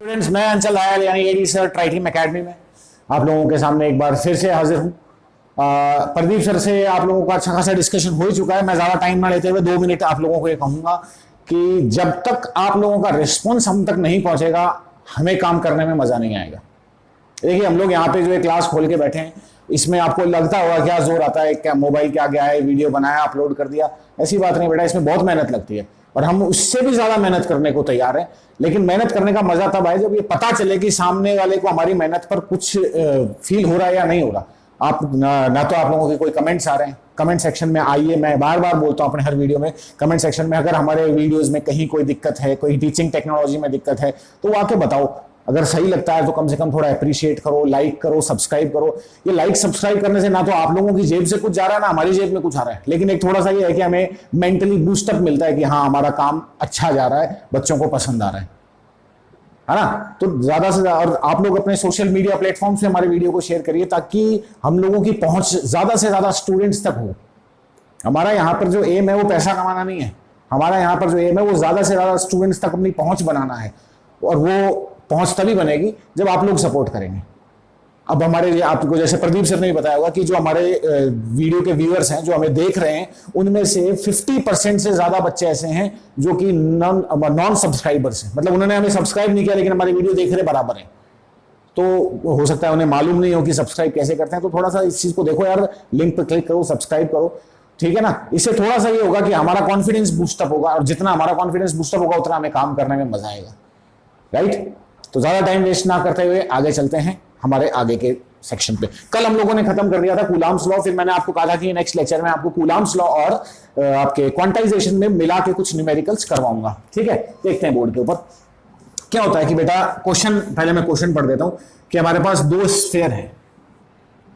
Students, मैं अंचल लायल यानी AD sir Try Team Academy में आप लोगों के सामने एक बार फिर से हाजिर हूँ। प्रदीप सर से आप लोगों का अच्छा खासा डिस्कशन हो ही चुका है। मैं ज़्यादा टाइम ना लेते हुए 2 मिनट आप लोगों को ये कहूँगा कि जब तक आप लोगों का रिस्पॉन्स हम तक नहीं पहुँचेगा हमें काम करने में मज़ा नहीं आएगा। देखिए, हम लोग यहाँ पे जो है क्लास खोल के बैठे हैं, इसमें आपको लगता होगा क्या जोर आता है, क्या मोबाइल क्या गया है, वीडियो बनाया अपलोड कर दिया। ऐसी बात नहीं बेटा, इसमें बहुत मेहनत लगती है और हम उससे भी ज्यादा मेहनत करने को तैयार हैं। लेकिन मेहनत करने का मजा तब आए जब ये पता चले कि सामने वाले को हमारी मेहनत पर कुछ फील हो रहा है या नहीं हो रहा। आप ना तो आप लोगों के कोई कमेंट्स आ रहे हैं, कमेंट सेक्शन में आइए। मैं बार बार बोलता हूं अपने हर वीडियो में, कमेंट सेक्शन में अगर हमारे वीडियोस में कहीं कोई दिक्कत है, कोई टीचिंग टेक्नोलॉजी में दिक्कत है तो वो आके बताओ। अगर सही लगता है तो कम से कम थोड़ा अप्रिशिएट करो, लाइक करो, सब्सक्राइब करो। ये लाइक सब्सक्राइब करने से ना तो आप लोगों की जेब से कुछ जा रहा है ना हमारी जेब में कुछ आ रहा है, लेकिन एक थोड़ा सा ये है कि हमें मेंटली बूस्टअप मिलता है कि हाँ हमारा काम अच्छा जा रहा है, बच्चों को पसंद आ रहा है ना। तो ज्यादा से ज्यादा, और आप लोग अपने सोशल मीडिया प्लेटफॉर्म से हमारे वीडियो को शेयर करिए ताकि हम लोगों की पहुंच ज्यादा से ज्यादा स्टूडेंट्स तक हो। हमारा यहाँ पर जो एम है वो पैसा कमाना नहीं है, हमारा यहाँ पर जो एम है वो ज्यादा से ज्यादा स्टूडेंट्स तक अपनी पहुंच बनाना है। और वो पहुंच तभी बनेगी जब आप लोग सपोर्ट करेंगे। अब हमारे, आपको जैसे प्रदीप सर ने भी बताया होगा कि जो हमारे वीडियो के व्यूअर्स हैं, जो हमें देख रहे हैं, उनमें से 50% से ज्यादा बच्चे ऐसे हैं जो कि नॉन सब्सक्राइबर्स हैं। मतलब उन्होंने हमें सब्सक्राइब नहीं किया लेकिन हमारी वीडियो देख रहे बराबर है। तो हो सकता है उन्हें मालूम नहीं हो कि सब्सक्राइब कैसे करते हैं। तो थोड़ा सा इस चीज को देखो यार, लिंक पर क्लिक करो, सब्सक्राइब करो, ठीक है ना। इससे थोड़ा सा ये होगा कि हमारा कॉन्फिडेंस बूस्टअप होगा, और जितना हमारा कॉन्फिडेंस बूस्टअप होगा उतना हमें काम करने में मजा आएगा, राइट। तो ज्यादा टाइम वेस्ट ना करते हुए आगे चलते हैं हमारे आगे के सेक्शन पे। कल हम लोगों ने खत्म कर दिया था कूलाम्स लॉ, फिर मैंने आपको कहा था कि नेक्स्ट लेक्चर में आपको कूलाम्स लॉ और आपके क्वांटाइजेशन में मिला के कुछ न्यूमेरिकल्स करवाऊंगा, ठीक है। देखते हैं बोर्ड के ऊपर क्या होता है कि बेटा क्वेश्चन, पहले मैं क्वेश्चन पढ़ देता हूं कि हमारे पास 2 स्फीयर हैं,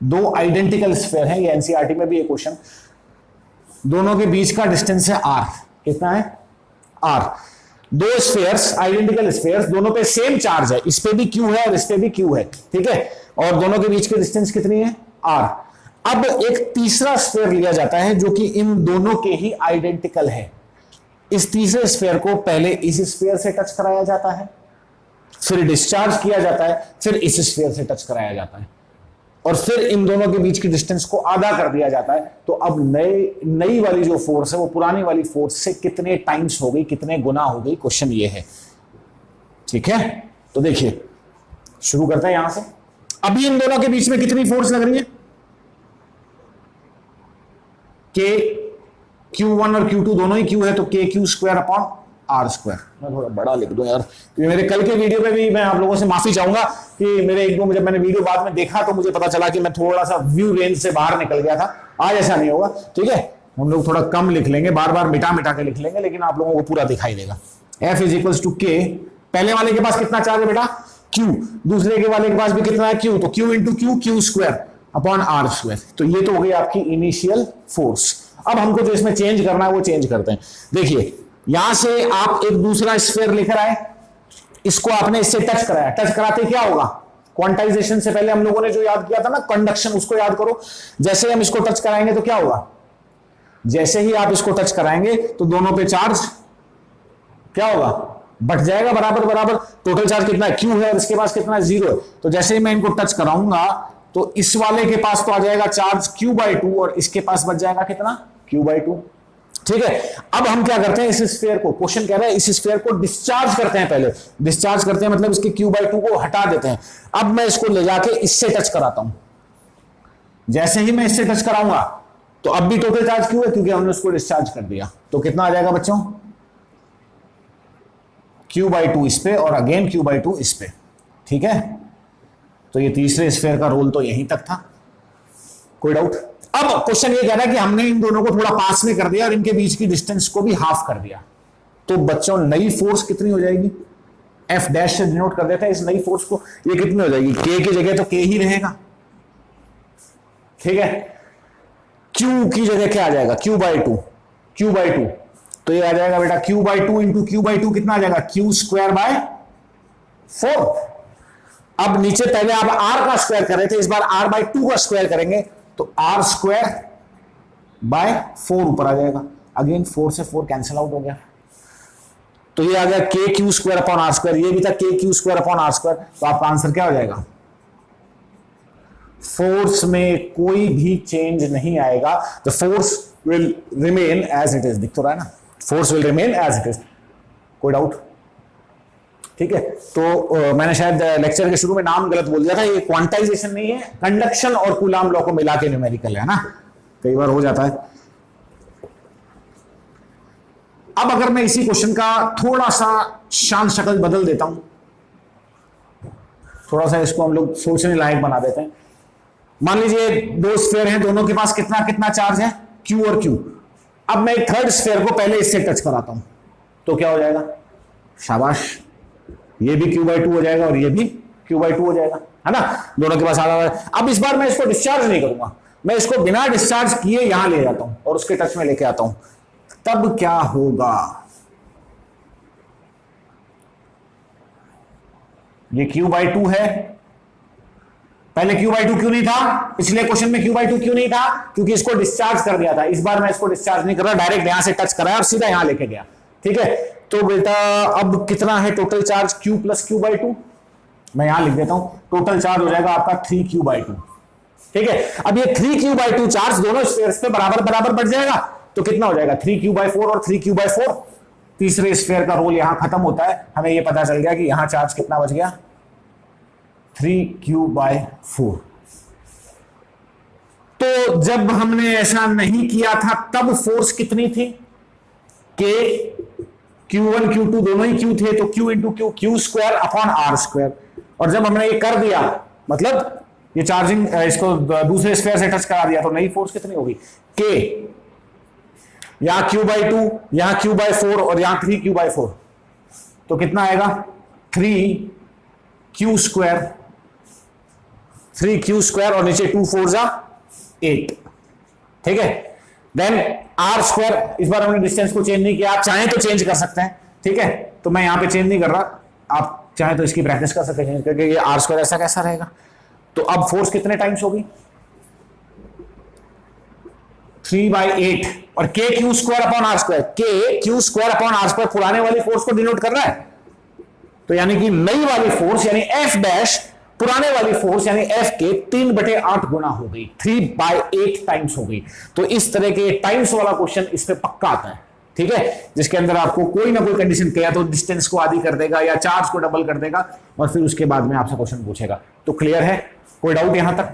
2 आइडेंटिकल स्फीयर हैं। ये एनसीईआरटी में भी ये क्वेश्चन, दोनों के बीच का डिस्टेंस है r। कितना है? r। 2 स्फीयर्स, आइडेंटिकल स्फीयर्स, दोनों पे सेम चार्ज है, इस पे भी q है और इस पे भी q है, ठीक है। और दोनों के बीच की डिस्टेंस कितनी है? r। अब एक तीसरा स्फीयर लिया जाता है जो कि इन दोनों के ही आइडेंटिकल है। इस तीसरे स्फीयर को पहले इस स्फीयर से टच कराया जाता है, फिर डिस्चार्ज किया जाता है, फिर इस स्फीयर से टच कराया जाता है, और फिर इन दोनों के बीच की डिस्टेंस को आधा कर दिया जाता है। तो अब नई वाली जो फोर्स है वो पुरानी वाली फोर्स से कितने टाइम्स हो गई, कितने गुना हो गई, क्वेश्चन ये है, ठीक है। तो देखिए शुरू करते हैं यहां से। अभी इन दोनों के बीच में कितनी फोर्स लग रही है? के Q1 और Q2 दोनों ही Q है, तो KQ² मैं थोड़ा बड़ा लिख दूं यार, क्योंकि मेरे कल के वीडियो में भी मैं आप लोगों से माफी चाहूंगा कि मेरे एक दो, जब मैंने वीडियो बाद में देखा तो मुझे पता चला कि मैं थोड़ा सा व्यू रेंज से बाहर निकल गया था। आज ऐसा नहीं होगा, ठीक है। हम लोग थोड़ा कम लिख लेंगे, बार बार मिटा मिटा के लिख लेंगे, लेकिन आप लोगों को पूरा दिखाई देगा। F = K, पहले वाले के पास कितना चार्ज है बेटा? Q। दूसरे के वाले के पास भी कितना है? Q। तो Q × Q, Q² r²। तो ये तो हो गई आपकी इनिशियल फोर्स। अब हमको जो इसमें चेंज करना है वो चेंज करते हैं। देखिए यहां से आप एक दूसरा स्फीयर लेकर आए, इसको आपने इससे टच कराया, टच कराते क्या होगा? क्वांटाइजेशन से पहले हम लोगों ने जो याद किया था ना, कंडक्शन, उसको याद करो। जैसे हम इसको टच कराएंगे तो क्या होगा? जैसे ही आप इसको टच कराएंगे तो दोनों पे चार्ज क्या होगा? बढ़ जाएगा, बराबर बराबर। टोटल चार्ज कितना है? Q है, और इसके पास कितना है? 0 है। तो जैसे ही मैं इनको टच कराऊंगा तो इस वाले के पास तो आ जाएगा चार्ज Q/2, और इसके पास बच जाएगा कितना? Q/2, ठीक है। अब हम क्या करते हैं, इस स्फीयर को, क्वेश्चन कह रहा है इस स्फीयर को डिस्चार्ज करते हैं। पहले डिस्चार्ज करते हैं मतलब इसके Q/2 को हटा देते हैं। अब मैं इसको ले जाके इससे टच कराता हूं। जैसे ही मैं इससे टच कराऊंगा तो अब भी टोटल चार्ज Q है, क्योंकि हमने उसको डिस्चार्ज कर दिया। तो कितना आ जाएगा बच्चों? Q/2 इस पे और अगेन Q/2 इस पे, ठीक है। तो ये तीसरे स्फीयर का रोल तो यहीं तक था, कोई डाउट? अब क्वेश्चन ये कह रहा है कि हमने इन दोनों को थोड़ा पास में कर दिया और इनके बीच की डिस्टेंस को भी हाफ कर दिया। तो बच्चों नई फोर्स कितनी हो जाएगी? F' से डिनोट कर देते हैं इस नई फोर्स को। ये कितनी हो जाएगी? K की जगह तो K ही रहेगा, ठीक है। Q की जगह क्या आ जाएगा? Q/2। तो ये आ जाएगा बेटा Q/2 × Q/2 कितना आ जाएगा? Q²/4। अब नीचे पहले आप R का स्क्वायर कर रहे थे, इस बार R/2 का स्क्वायर करेंगे तो R²/4 ऊपर आ जाएगा। अगेन 4 से 4 कैंसिल आउट हो गया। तो ये आ गया K Q square upon R square, ये भी था K Q square upon R square. तो आपका आंसर क्या हो जाएगा? फोर्स में कोई भी चेंज नहीं आएगा, the force will remain as it is. दिख तो रहा है ना, force will remain as it is. कोई डाउट? ठीक है, तो मैंने शायद लेक्चर के शुरू में नाम गलत बोल दिया था, ये क्वांटाइजेशन नहीं है, कंडक्शन और कूलाम लॉ को मिला के न्यूमेरिकल है ना, कई बार हो जाता है। अब अगर मैं इसी क्वेश्चन का थोड़ा सा शान शक्ल बदल देता हूं, थोड़ा सा इसको हम लोग सोचने लायक बना देते हैं। मान लीजिए दो स्फीयर हैं, दोनों के पास कितना कितना चार्ज है, Q और Q। अब मैं एक थर्ड स्फीयर को पहले इससे टच कराता हूं, तो क्या हो जाएगा? शाबाश, ये भी Q/2 हो जाएगा और ये भी Q/2 हो जाएगा, है ना, दोनों के पास आ रहा है। अब इस बार मैं इसको डिस्चार्ज नहीं करूंगा, मैं इसको बिना डिस्चार्ज किए यहां ले जाता हूं और उसके टच में लेके आता हूं, तब क्या होगा? ये Q/2 है, पहले Q/2 क्यों नहीं था? पिछले क्वेश्चन में Q/2 क्यों नहीं था? क्योंकि इसको डिस्चार्ज कर दिया था। इस बार मैं इसको डिस्चार्ज नहीं कर रहा, डायरेक्ट यहां से टच कराया और सीधा यहां लेके गया। ठीक है, तो बेटा अब कितना है total charge? Q plus Q/2। मैं यहां लिख देता हूं, टोटल चार्ज हो जाएगा आपका 3Q/2। ठीक है, अब ये 3Q/2 चार्ज दोनों स्फीयर्स पे बराबर बराबर बढ़ जाएगा, तो कितना हो जाएगा? 3Q/4 और 3Q/4। तीसरे स्फीयर का रोल यहां खत्म होता है, हमें यह पता चल गया कि यहां चार्ज कितना बच गया? 3Q/4। तो जब हमने ऐसा नहीं किया था तब फोर्स कितनी थी? के Q1 Q2 दोनों ही Q थे, तो Q into Q, Q square upon R square. और जब हमने ये कर दिया, मतलब ये चार्जिंग इसको दूसरे स्फीयर से टच करा दिया, तो नई फोर्स कितनी होगी? के, यहां Q/2, यहां Q/4 और यहां 3Q/4, तो कितना आएगा? 3Q स्क्वायर, 3Q स्क्वायर और नीचे 2 4 जा 8। ठीक है, देन आर स्क्वायर। इस बार हमने डिस्टेंस को चेंज नहीं किया, आप चाहें तो चेंज कर सकते हैं। ठीक है, तो मैं यहां पे चेंज नहीं कर रहा, आप चाहें तो इसकी प्रैक्टिस कर सकते हैं, क्योंकि ये आर स्क्वायर ऐसा कैसा रहेगा। तो अब फोर्स कितने टाइम्स होगी? 3/8 और K Q square upon R square, K Q square upon R square पुराने वाली फोर्स को डिनोट कर रहा है, तो यानी कि नई वाली फोर्स यानी एफ डैश पुराने वाली फोर्स यानी एफ के 3/8 गुना हो गई, 3/8 टाइम्स हो गई। तो इस तरह के टाइम्स वाला क्वेश्चन इस पे पक्का आता है। ठीक है, जिसके अंदर आपको कोई ना कोई कंडीशन किया तो डिस्टेंस को आधी कर देगा या चार्ज को डबल कर देगा और फिर उसके बाद में आपसे क्वेश्चन पूछेगा। तो क्लियर है, कोई डाउट यहां तक?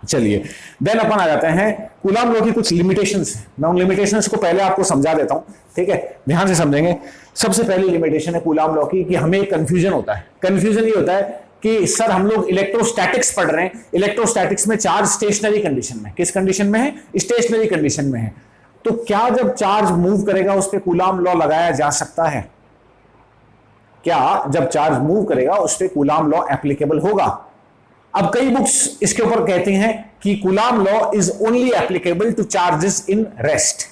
चलिए, देन अपन आ जाते हैं कूलाम लॉ की कुछ लिमिटेशंस हैं। मैं उन लिमिटेशंस को पहले आपको समझा देता हूं, ठीक है, ध्यान से समझेंगे। सबसे पहली लिमिटेशन है कूलाम लॉ की कि हमें एक कंफ्यूजन होता है। कंफ्यूजन ये होता है कि सर हम लोग इलेक्ट्रोस्टैटिक्स पढ़ रहे हैं, इलेक्ट्रोस्टैटिक्स में चार्ज स्टेशनरी कंडीशन में, किस कंडीशन में है? स्टेशनरी कंडीशन में है। तो क्या जब चार्ज मूव करेगा उस पर कूलाम लॉ लगाया जा सकता है? क्या जब चार्ज मूव करेगा उस पर कूलाम लॉ एप्लीकेबल होगा? अब कई बुक्स इसके ऊपर कहती हैं कि coulomb law is only applicable two charges in rest,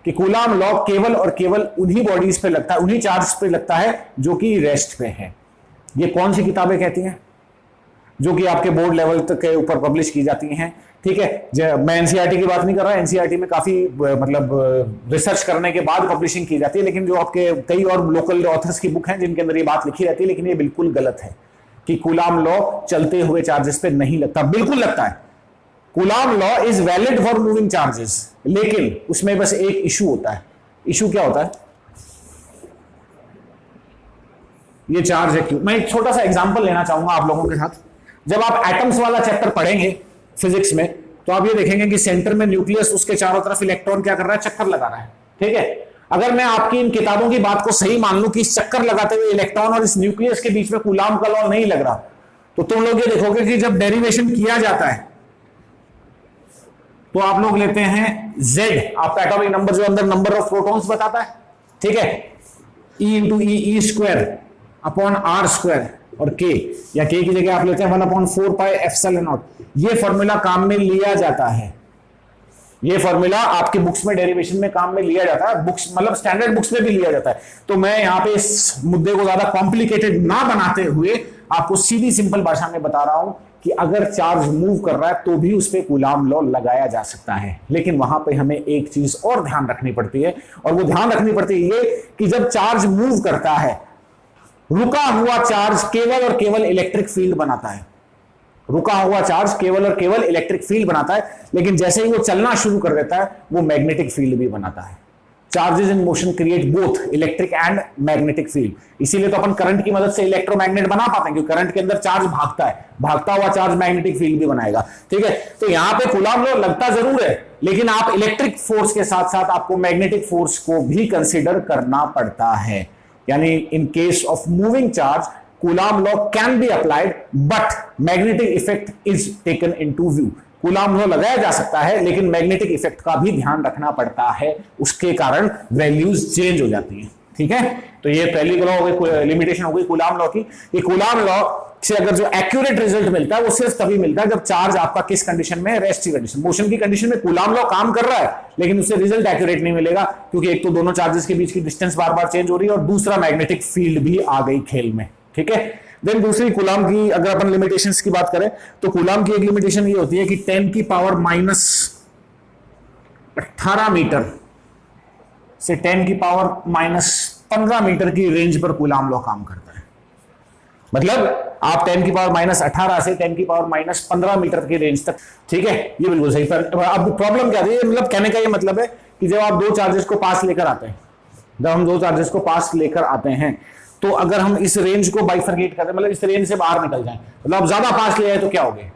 कि कूलाम लॉ केवल और केवल उन्हीं बॉडीज पे लगता है, उन्हीं चार्ज पे लगता है जो कि रेस्ट पे है। ये कौन सी किताबें कहती हैं? जो कि आपके बोर्ड लेवल तक के ऊपर पब्लिश की जाती हैं। ठीक है, मैं एनसीईआरटी की बात नहीं कर रहा, एनसीईआरटी में काफी मतलब रिसर्च करने के बाद पब्लिशिंग की जाती है, लेकिन जो आपके कई और लोकल ऑथर्स की बुक हैं जिनके अंदर ये बात लिखी रहती है, लेकिन ये बिल्कुल गलत है कि कूलाम लॉ चलते हुए चार्जेस पे नहीं लगता। बिल्कुल लगता है, coulomb law is valid for moving charges, लेकिन उसमें बस एक इशू होता है। इशू क्या होता है? ये चार्ज है क्यों। मैं एक छोटा सा एग्जांपल लेना चाहूंगा आप लोगों के साथ। जब आप एटम्स वाला चैप्टर पढ़ेंगे फिजिक्स में, तो आप ये देखेंगे कि सेंटर में न्यूक्लियस, उसके चारों तरफ इलेक्ट्रॉन क्या कर रहा है? चक्कर लगा रहा है। ठीक है, अगर मैं आपकी इन किताबों की बात को सही मान लूं कि इस चक्कर लगाते हुए इलेक्ट्रॉन और इस न्यूक्लियस के बीच में कूलाम का लॉ नहीं लग रहा, तो तुम लोग ये देखोगे कि जब डेरिवेशन किया जाता है तो आप लोग लेते हैं Z, आपका एटॉमिक नंबर जो अंदर नंबर ऑफ प्रोटॉन्स बताता है। ठीक है, E into E square upon R square और K, या K की जगह आप लेते हैं 1/4 पाई एप्सिलॉन नॉट। ये फॉर्मूला काम में लिया जाता है, ये फॉर्मूला आपके बुक्स में डेरिवेशन में काम में लिया जाता है, बुक्स मतलब स्टैंडर्ड बुक्स में भी लिया जाता है। तो मैं यहां पे इस मुद्दे को ज्यादा कॉम्प्लिकेटेड ना बनाते हुए आपको सीधी सिंपल भाषा में बता रहा हूं कि अगर चार्ज मूव कर रहा है तो भी उस पर कूलाम लॉ लगाया जा सकता है। लेकिन वहां पे हमें एक चीज और ध्यान रखनी पड़ती है, और वो ध्यान रखनी पड़ती है ये कि जब चार्ज मूव करता है, रुका हुआ चार्ज केवल और केवल इलेक्ट्रिक फील्ड बनाता है। रुका हुआ चार्ज केवल और केवल इलेक्ट्रिक फील्ड बनाता है, लेकिन जैसे ही वो चलना शुरू कर देता है वो मैग्नेटिक फील्ड भी बनाता है। Charges in motion create both electric and magnetic field. इसीलिए तो अपन करंट की मदद से इलेक्ट्रोमैग्नेट बना पाते हैं, क्योंकि करंट के अंदर चार्ज भागता है, भागता हुआ चार्ज मैग्नेटिक फील्ड भी बनाएगा। ठीक है, तो यहां पे कूलाम लॉ लगता जरूर है, लेकिन आप इलेक्ट्रिक फोर्स के साथ साथ आपको मैग्नेटिक फोर्स को भी कंसिडर करना पड़ता है। यानी in case of moving charge coulomb law can be applied but magnetic effect is taken into view. Coulomb law लगाया जा सकता है, लेकिन मैग्नेटिक इफेक्ट का भी ध्यान रखना पड़ता है, उसके कारण वैल्यूज चेंज हो जाती हैं। ठीक है, तो ये पहली लॉ हो गई, लिमिटेशन हो गई कूलाम लॉ की। ये कूलाम लॉ से अगर जो एक्यूरेट रिजल्ट मिलता है वो सिर्फ तभी मिलता है जब चार्ज आपका किस कंडीशन में, रेस्ट की कंडीशन, मोशन की कंडीशन में कूलाम लॉ काम कर रहा है, लेकिन उससे रिजल्ट एक्यूरेट नहीं मिलेगा, क्योंकि एक तो दोनों चार्जेस के बीच की डिस्टेंस बार बार चेंज हो रही है और दूसरा मैग्नेटिक फील्ड भी आ गई खेल में। ठीक है, देन दूसरी कूलाम की अगर अपन लिमिटेशंस की बात करें तो कूलाम की एक लिमिटेशन ये होती है कि 10 की पावर माइनस 18 मीटर से 10 की पावर माइनस 15 मीटर की रेंज पर कूलाम लॉ काम करता है। मतलब आप 10 की पावर माइनस 18 से 10 की पावर माइनस 15 मीटर की रेंज तक। ठीक है, ये बिल्कुल सही। पर अब प्रॉब्लम क्या है, मतलब कहने का ये मतलब है कि जब आप दो चार्जेस को पास लेकर आते हैं, जब हम दो चार्जेस को पास लेकर आते हैं, तो अगर हम इस रेंज को बाइफरकेट करते हैं, मतलब इस रेंज से बाहर निकल जाएं, मतलब आप ज्यादा पास ले आए तो क्या हो गए।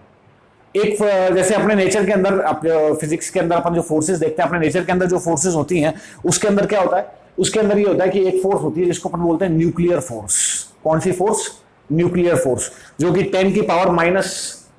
एक जैसे अपने नेचर के अंदर, फिजिक्स के अंदर अपन जो फोर्सेस देखते हैं, अपने नेचर के अंदर जो फोर्सेस होती हैं उसके अंदर क्या होता है, उसके अंदर ये होता है कि एक फोर्स होती है जिसको अपन बोलते हैं न्यूक्लियर फोर्स। कौन सी फोर्स? न्यूक्लियर फोर्स, जो कि 10 की पावर माइनस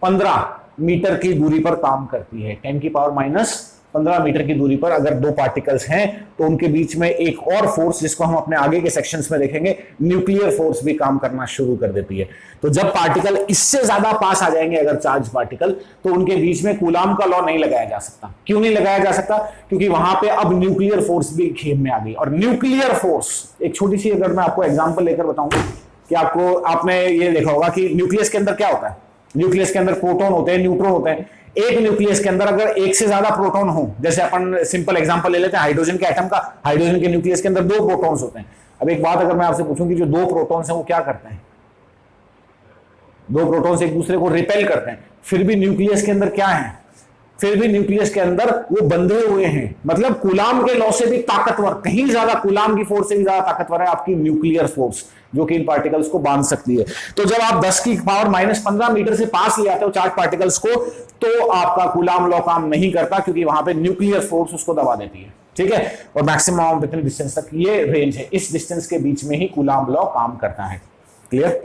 15 मीटर की दूरी पर काम करती है। 10 की पावर माइनस 15 मीटर की दूरी पर अगर दो पार्टिकल्स हैं तो उनके बीच में एक और फोर्स, जिसको हम अपने आगे के सेक्शंस में देखेंगे, न्यूक्लियर फोर्स भी काम करना शुरू कर देती है। तो जब पार्टिकल इससे ज्यादा पास आ जाएंगे, अगर चार्ज पार्टिकल, तो उनके बीच में कूलाम का लॉ नहीं लगाया जा सकता। क्यों नहीं लगाया जा सकता? क्योंकि वहां पे अब न्यूक्लियर फोर्स भी खेल में आ गई। और न्यूक्लियर फोर्स, एक छोटी सी अगर मैं आपको एग्जाम्पल लेकर बताऊं कि आपने ये देखा होगा कि न्यूक्लियस के अंदर क्या होता है। न्यूक्लियस के अंदर प्रोटॉन होते हैं, न्यूट्रॉन होते हैं। एक न्यूक्लियस के अंदर अगर एक से ज्यादा प्रोटॉन हो, जैसे अपन सिंपल एग्जांपल ले लेते हैं हाइड्रोजन के एटम का, हाइड्रोजन के न्यूक्लियस के अंदर 2 प्रोटॉन्स होते हैं। अब एक बात अगर मैं आपसे पूछूं कि जो 2 प्रोटॉन्स हैं वो क्या करते हैं? 2 प्रोटॉन्स एक दूसरे को रिपेल करते हैं, फिर भी न्यूक्लियस के अंदर क्या है? फिर भी न्यूक्लियस के अंदर वो बंधे हुए हैं। मतलब कूलाम के लॉ से भी ताकतवर, कहीं ज्यादा, कूलाम की फोर्स से भी ज्यादा ताकतवर है आपकी न्यूक्लियर फोर्स, जो कि इन पार्टिकल्स को बांध सकती है। तो जब आप 10 की पावर माइनस 15 मीटर से पास ले आते हो चार्ज पार्टिकल्स को, तो आपका कूलाम लॉ काम नहीं करता, क्योंकि वहां पे न्यूक्लियर फोर्स उसको दबा देती है। ठीक है, और मैक्सिमम इतनी डिस्टेंस तक ये रेंज है, इस डिस्टेंस के बीच में ही कूलाम लॉ काम करता है। क्लियर?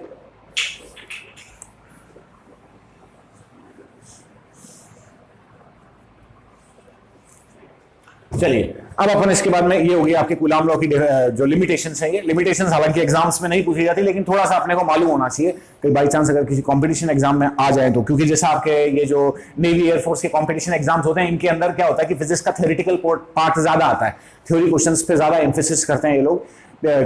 चलिए, अब अपन इसके बाद में, ये होगी आपके कूलाम लॉ की जो लिमिटेशंस हैं। ये लिमिटेशंस हालांकि एग्जाम्स में नहीं पूछी जाती, लेकिन थोड़ा सा अपने को मालूम होना चाहिए कि बाई चांस अगर किसी कंपटीशन एग्जाम में आ जाए तो। क्योंकि जैसा आपके ये जो नेवी एयरफोर्स के कंपटीशन एग्जाम्स होते हैं, इनके अंदर क्या होता है कि फिजिक्स का थ्योरेटिकल पार्ट ज्यादा आता है, थ्योरी क्वेश्चंस पे ज्यादा एम्फेसिस करते हैं ये लोग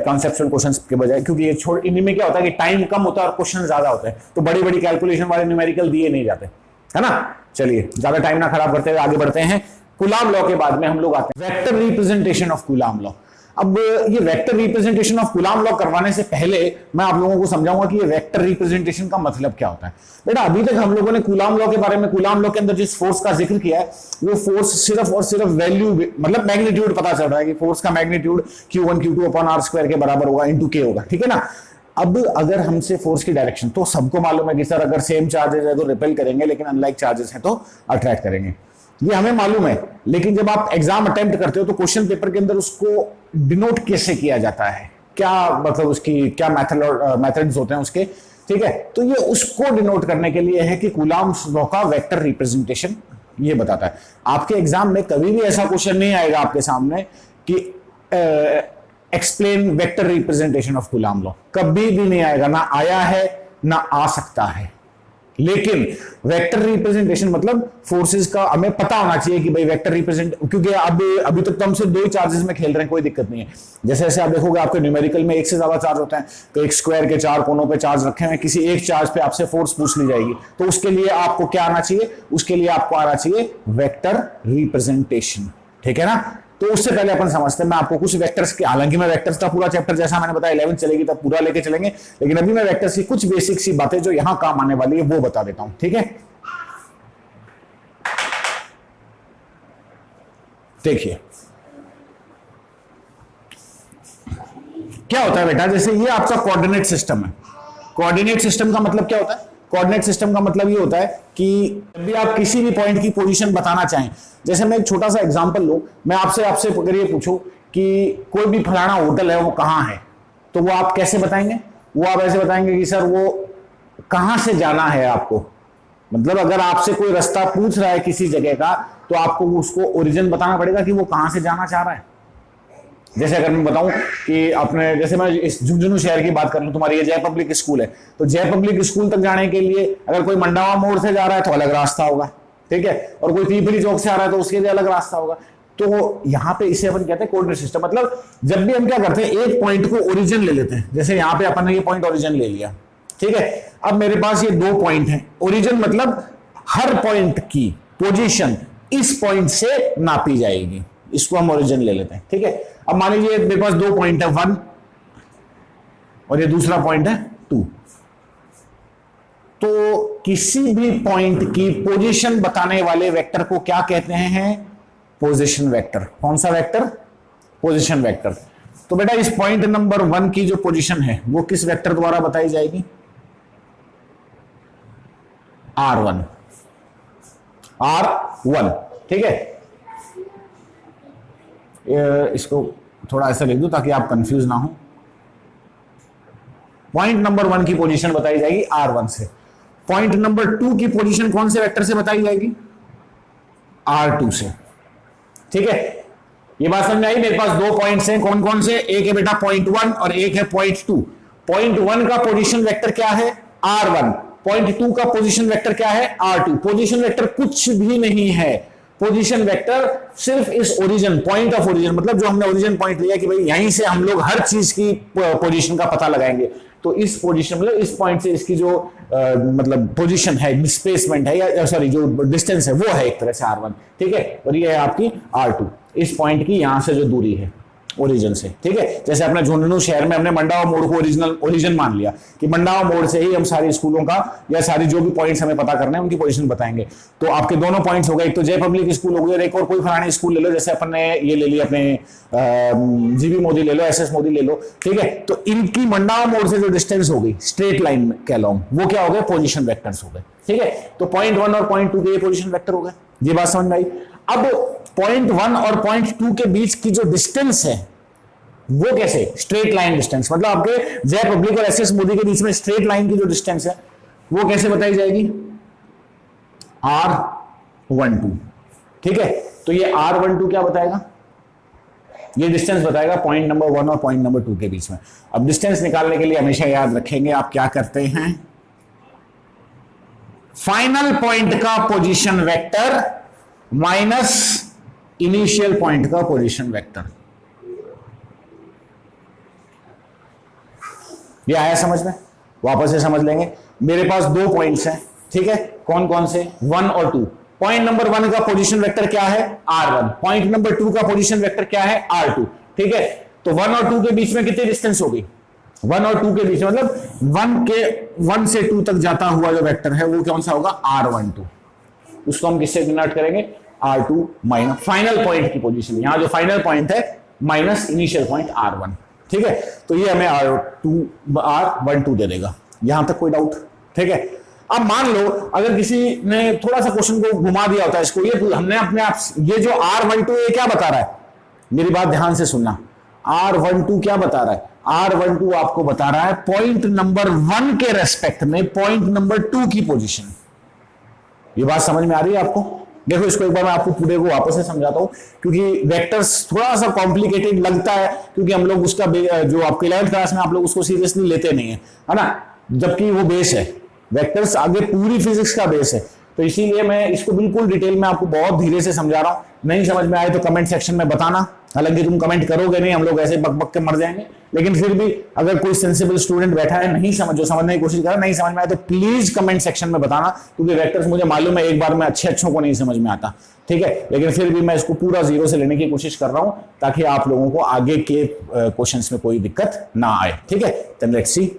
कॉन्सेप्चुअल क्वेश्चंस के बजाय, क्योंकि ये इनमें क्या होता है कि टाइम कम होता है और क्वेश्चन ज्यादा होते हैं, तो बड़ी बड़ी कैलकुलेशन वाले न्यूमेरिकल दिए नहीं जाते, है ना। चलिए, ज्यादा टाइम ना खराब करते हुए आगे बढ़ते हैं। कूलाम लॉ के बाद में हम लोग आते हैं vector representation of coulomb law. अब ये vector representation of coulomb law करवाने से पहले मैं आप लोगों को समझाऊंगा कि ये वेक्टर रिप्रेजेंटेशन का मतलब क्या होता है। बेटा, अभी तक हम लोगों ने कूलाम लॉ के बारे में, कूलाम लॉ के अंदर जिस फोर्स का जिक्र किया है, वो फोर्स सिर्फ और सिर्फ वैल्यू, मतलब मैग्नीट्यूड पता चल रहा है कि फोर्स का magnitude Q1 Q2 upon R² के बराबर होगा, इंटू K होगा। ठीक है ना। अब अगर हमसे फोर्स की डायरेक्शन, तो सबको मालूम है कि सर अगर सेम चार्जेस है तो रिपेल करेंगे, लेकिन अनलाइक चार्जेस हैं तो अट्रैक्ट करेंगे, ये हमें मालूम है। लेकिन जब आप एग्जाम अटेम्प्ट करते हो तो क्वेश्चन पेपर के अंदर उसको डिनोट कैसे किया जाता है, क्या मतलब उसकी क्या मेथड्स होते हैं उसके। ठीक है, तो ये उसको डिनोट करने के लिए है कि कूलाम लॉ का वेक्टर रिप्रेजेंटेशन ये बताता है। आपके एग्जाम में कभी भी ऐसा क्वेश्चन नहीं आएगा आपके सामने कि explain vector representation of coulomb law, कभी भी नहीं आएगा, ना आया है ना आ सकता है। लेकिन वेक्टर रिप्रेजेंटेशन मतलब फोर्सेस का हमें पता होना चाहिए कि भाई वेक्टर रिप्रेजेंट, क्योंकि अभी तक तो हम सिर्फ 2 ही चार्जेस में खेल रहे हैं, कोई दिक्कत नहीं है। जैसे जैसे आप देखोगे आपके न्यूमेरिकल में एक से ज्यादा चार्ज होते हैं, तो एक स्क्वायर के 4 कोनों पे चार्ज रखे हुए, किसी एक चार्ज पे आपसे फोर्स पूछ ली जाएगी, तो उसके लिए आपको क्या आना चाहिए, उसके लिए आपको आना चाहिए वेक्टर रिप्रेजेंटेशन, ठीक है ना। तो उससे पहले अपन समझते हैं, मैं आपको कुछ वेक्टर्स के, हालांकि मैं वेक्टर्स का पूरा चैप्टर जैसा मैंने बताया 11 चलेगी तब पूरा लेके चलेंगे, लेकिन अभी मैं वेक्टर्स की कुछ बेसिक सी बातें जो यहां काम आने वाली है वो बता देता हूं, ठीक है। देखिए क्या होता है बेटा, जैसे ये आपका कोऑर्डिनेट सिस्टम है। कोऑर्डिनेट सिस्टम का मतलब क्या होता है? कोऑर्डिनेट सिस्टम का मतलब ये होता है कि जब भी आप किसी भी पॉइंट की पोजीशन बताना चाहें, जैसे मैं एक छोटा सा एग्जांपल लूं, मैं आपसे अगर ये पूछूं कि कोई भी फलाना होटल है वो कहां है, तो वो आप कैसे बताएंगे? वो आप ऐसे बताएंगे कि सर वो कहां से जाना है आपको, मतलब अगर आपसे कोई रास्ता पूछ रहा है किसी जगह का, तो आपको उसको ओरिजिन बताना पड़ेगा कि वो कहां से जाना चाह रहा है। जैसे अगर मैं बताऊं कि अपने, जैसे मैं इस झुंझुनू शहर की बात कर लूं, तुम्हारी ये जय पब्लिक स्कूल है, तो जय पब्लिक स्कूल तक जाने के लिए अगर कोई मंडावा मोड़ से जा रहा है तो अलग रास्ता होगा, ठीक है, और कोई पीपली चौक से आ रहा है तो उसके लिए अलग रास्ता होगा। तो यहां पे इसे अपन कहते हैं कोऑर्डिनेट सिस्टम। मतलब जब भी हम क्या करते हैं, एक पॉइंट को ओरिजिन ले लेते हैं, जैसे यहां पे अपन ने ये पॉइंट ओरिजिन ले लिया, ठीक है। अब मेरे पास ये 2 पॉइंट है, ओरिजिन मतलब हर पॉइंट की पोजीशन इस पॉइंट से नापी जाएगी, इसको हम ओरिजिन ले लेते हैं, ठीक है। अब मान लीजिए मेरे पास 2 पॉइंट है, 1 और ये दूसरा पॉइंट है 2। तो किसी भी पॉइंट की पोजीशन बताने वाले वेक्टर को क्या कहते हैं? Position vector. कौन सा वेक्टर? Position vector. तो बेटा इस पॉइंट नंबर 1 की जो पोजीशन है वो किस वेक्टर द्वारा बताई जाएगी? R1, R1, ठीक है। इसको थोड़ा ऐसा लिख दूं ताकि आप कंफ्यूज ना हो। पॉइंट नंबर 1 की पोजीशन बताई जाएगी R1 से। पॉइंट नंबर 2 की पोजीशन कौन से वेक्टर से बताई जाएगी? R2 से, ठीक है। ये बात समझ में आई? मेरे पास 2 पॉइंट्स हैं, कौन कौन से? एक है बेटा पॉइंट 1 और एक है पॉइंट 2। पॉइंट 1 का पोजीशन वेक्टर क्या है? R1। पॉइंट 2 का पोजीशन वेक्टर क्या है? R2। पोजीशन वेक्टर कुछ भी नहीं है, पोजीशन वेक्टर सिर्फ इस ओरिजिन, पॉइंट ऑफ ओरिजिन, मतलब जो हमने ओरिजिन पॉइंट लिया कि भाई यहीं से हम लोग हर चीज की पोजीशन का पता लगाएंगे, तो इस पोजीशन मतलब इस पॉइंट से इसकी जो मतलब पोजीशन है, डिस्प्लेसमेंट है या सॉरी जो डिस्टेंस है वो है एक तरह से R1, ठीक है। और ये है आपकी R2, इस पॉइंट की यहां से जो दूरी है ओरिजिन से, ठीक है। जैसे अपने झुंझुनू शहर में हमने मंडावा मोड़ को ओरिजिन मान लिया कि मंडावा मोड़ से ही हम सारी स्कूलों का या सारी जो भी पॉइंट्स हमें पता करना है उनकी पोजीशन बताएंगे। तो आपके दोनों पॉइंट्स हो गए, एक तो जय पब्लिक स्कूल हो गई और एक और कोई फलानी स्कूल ले लो, जैसे अपन ने ये ले लिया अपने जीबी मोदी ले लो, SS मोदी ले लो, ठीक है। तो इनकी मंडावा मोड़ से जो डिस्टेंस हो गई स्ट्रेट लाइन के अलॉन्ग, वो क्या हो गए? पोजीशन वेक्टर्स हो गए, ठीक है। तो पॉइंट 1 और पॉइंट 2 के ये पोजीशन वेक्टर हो गए। ये बात समझ में आई? अब पॉइंट 1 और पॉइंट 2 के बीच की जो डिस्टेंस है वो कैसे? स्ट्रेट लाइन डिस्टेंस, मतलब आपके जय पब्लिक और SS मोदी के बीच में स्ट्रेट लाइन की जो डिस्टेंस है वो कैसे बताई जाएगी? R12, ठीक है। तो ये R12 क्या बताएगा? ये डिस्टेंस बताएगा पॉइंट नंबर 1 और पॉइंट नंबर 2 के बीच में। अब डिस्टेंस निकालने के लिए हमेशा याद रखेंगे आप क्या करते हैं, फाइनल पॉइंट का position vector minus initial point का पोजीशन वेक्टर। ये आया समझ में? वापस से समझ लेंगे। मेरे पास 2 पॉइंट्स हैं, ठीक है। कौन कौन से? 1 और 2। पॉइंट नंबर 1 का पोजीशन वेक्टर क्या है? R1। पॉइंट नंबर 2 का पोजीशन वेक्टर क्या है? R2, ठीक है। तो 1 और 2 के बीच में कितनी डिस्टेंस होगी? 1 और 2 के बीच में मतलब 1 से 2 तक जाता हुआ जो वेक्टर है वो कौन सा होगा? R12। उसको हम किससे डिनोट करेंगे? R2 माइनस फाइनल पॉइंट की पोजीशन, यहां जो फाइनल पॉइंट है माइनस इनिशियल पॉइंट R1, ठीक है। तो ये हमें R12 दे देगा। यहां तक कोई डाउट? ठीक है। अब मान लो अगर किसी ने थोड़ा सा क्वेश्चन को घुमा दिया होता है, इसको ये हमने अपने आप, ये जो R12 ये क्या बता रहा है? मेरी बात ध्यान से सुनना। R12 क्या बता रहा है? R12 आपको बता रहा है पॉइंट नंबर 1 के रेस्पेक्ट में पॉइंट नंबर 2 की पोजीशन। ये बात समझ में आ रही है आपको? देखो इसको एक बार मैं आपको पूरे को वापस से समझाता हूं, क्योंकि वेक्टर्स थोड़ा सा कॉम्प्लिकेटेड लगता है, क्योंकि हम लोग उसका जो आपके 11th क्लास में आप लोग उसको सीरियसली लेते नहीं है ना, जबकि वो बेस है। वेक्टर्स आगे पूरी फिजिक्स का बेस है, तो इसीलिए मैं इसको बिल्कुल डिटेल में आपको बहुत धीरे से समझा रहा हूं। नहीं समझ में आए तो कमेंट सेक्शन में बताना, हालांकि तुम कमेंट करोगे नहीं, हम लोग ऐसे बक बक के मर जाएंगे, लेकिन फिर भी अगर कोई सेंसिबल स्टूडेंट बैठा है नहीं जो समझने की कोशिश कर रहा नहीं समझ में आए तो प्लीज कमेंट सेक्शन में बताना, क्योंकि वेक्टर्स मुझे मालूम है एक बार में अच्छों को नहीं समझ में आता, ठीक है, लेकिन फिर भी मैं इसको पूरा जीरो से लेने की कोशिश कर रहा हूं ताकि आप लोगों को आगे के क्वेश्चंस में कोई दिक्कत ना आए, ठीक है। देन लेट्स सी,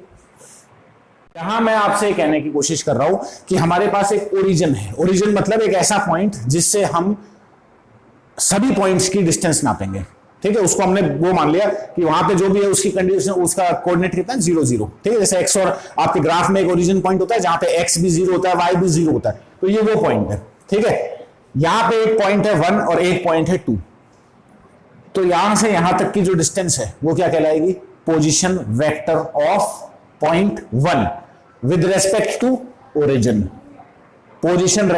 यहां मैं आपसे कहने की कोशिश कर रहा हूं कि हमारे पास एक ओरिजिन है। ओरिजिन मतलब एक ऐसा पॉइंट जिससे हम सभी पॉइंट्स की डिस्टेंस नापेंगे, ठीक है। उसको हमने वो मान लिया कि वहां पे जो भी है उसकी कंडीशन, उसका कोऑर्डिनेट कितना है 0 0, ठीक है। जैसे एक्स और आपके ग्राफ में एक ओरिजिन पॉइंट होता है जहां पे एक्स भी 0 होता है, वाई भी 0 होता है, तो ये वो पॉइंट है, ठीक है। यहां पे एक पॉइंट है 1 और एक पॉइंट है 2, तो यहां से यहां तक की जो डिस्टेंस है वो क्या कहलाएगी? Position vector of point 1 with respect to origin. Position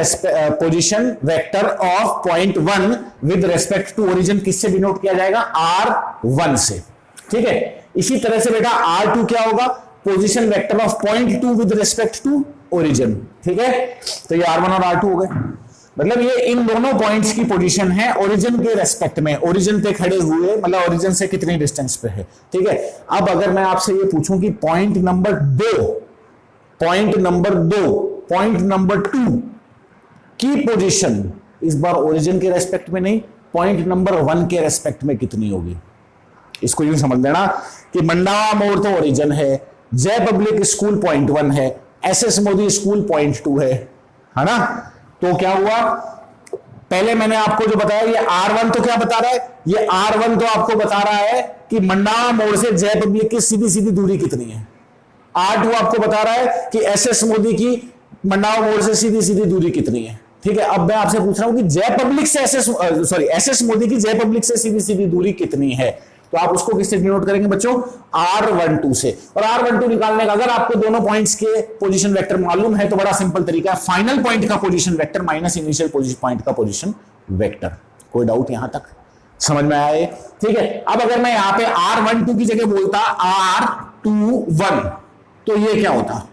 vector of point 1 with respect to origin किससे डिनोट किया जाएगा? R1 से, ठीक है। इसी तरह से बेटा R2 क्या होगा? Position vector of point 2 with respect to origin, ठीक है। तो ये R1 और R2 हो गए, मतलब ये इन दोनों पॉइंट्स की पोजीशन है ओरिजिन के रेस्पेक्ट में, ओरिजिन पे खड़े हुए, मतलब ओरिजिन से कितनी डिस्टेंस पे है, ठीक है। अब अगर मैं आपसे ये पूछूं कि पॉइंट नंबर 2 की पोजीशन इस बार ओरिजिन के रेस्पेक्ट में नहीं, पॉइंट नंबर 1 के रेस्पेक्ट में कितनी होगी? इसको यूं समझ लेना कि मंडावा मोड़ तो ओरिजिन है, जय पब्लिक स्कूल पॉइंट 1 है, SS मोदी स्कूल पॉइंट 2 है ना। तो क्या हुआ, पहले मैंने आपको जो बताया ये R1 तो क्या बता रहा है? ये R1 तो आपको बता रहा है कि मंडावा मोड़ से जय पब्लिक की सीधी सीधी दूरी कितनी है। R2 आपको बता रहा है कि SS मोदी की मंडावा मोड़ से सीधी सीधी दूरी कितनी है, ठीक है। अब मैं आपसे पूछ रहा हूं कि जय पब्लिक से SS मोदी की जय पब्लिक से सीधी सीधी दूरी कितनी है, तो आप उसको किससे डिनोट करेंगे बच्चों? R12 से। और R12 निकालने का अगर आपको दोनों पॉइंट्स के पोजीशन वेक्टर मालूम है तो बड़ा सिंपल तरीका है, फाइनल पॉइंट का position vector minus initial point का पोजीशन वेक्टर। कोई डाउट यहां तक समझ में आया? ठीक है। अब अगर मैं यहां पे R12 की जगह बोलता R21 तो ये क्या होता?